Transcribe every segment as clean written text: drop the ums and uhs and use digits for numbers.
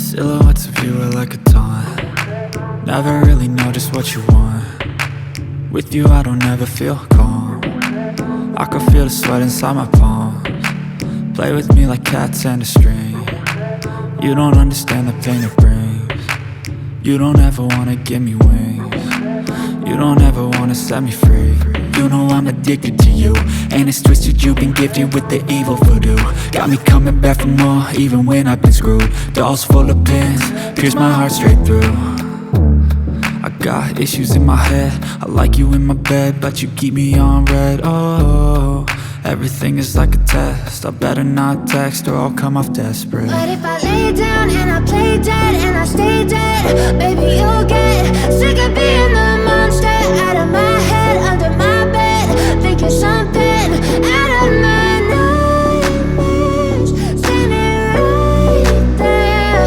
Silhouettes of you are like a taunt. Never really know just what you want. With you I don't ever feel calm. I can feel the sweat inside my palms. Play with me like cats and a string. You don't understand the pain it brings. You don't ever wanna give me wings. You don't ever wanna set me free. You know I'm addicted to you, and it's twisted, you've been gifted with the evil voodoo. Got me coming back for more, even when I've been screwed. Dolls full of pins, pierce my heart straight through. I got issues in my head, I like you in my bed, but you keep me on red. Oh, everything is like a test. I better not text or I'll come off desperate. But if I lay down and I play dead and I stay dead, baby you'll get sick of being the monster out of my head, under my bed, thinking something out of my nightmares, standing right there.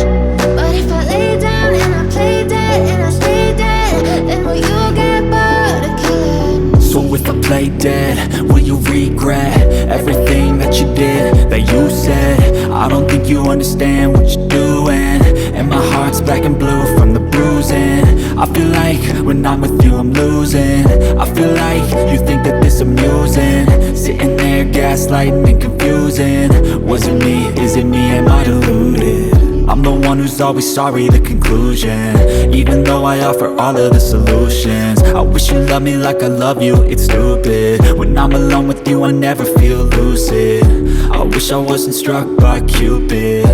But if I lay down and I play dead and I stay dead, then will you get bored of killing? So if I play dead, will you regret everything that you did, that you said? I don't think you understand what you're doing, and my heart's black and blue from the bruising. I feel like when I'm with you I'm losing. I feel like you think that this amusing, sitting there gaslighting and confusing. Was it me? Is it me? Am I deluded? I'm the one who's always sorry, the conclusion, even though I offer all of the solutions. I wish you loved me like I love you, it's stupid. When I'm alone with you I never feel lucid. I wish I wasn't struck by Cupid.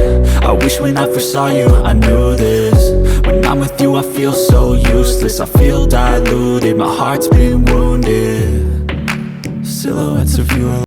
I wish when I first saw you I knew this. When I'm with you I feel so useless, I feel diluted, my heart's been wounded. Silhouettes of you are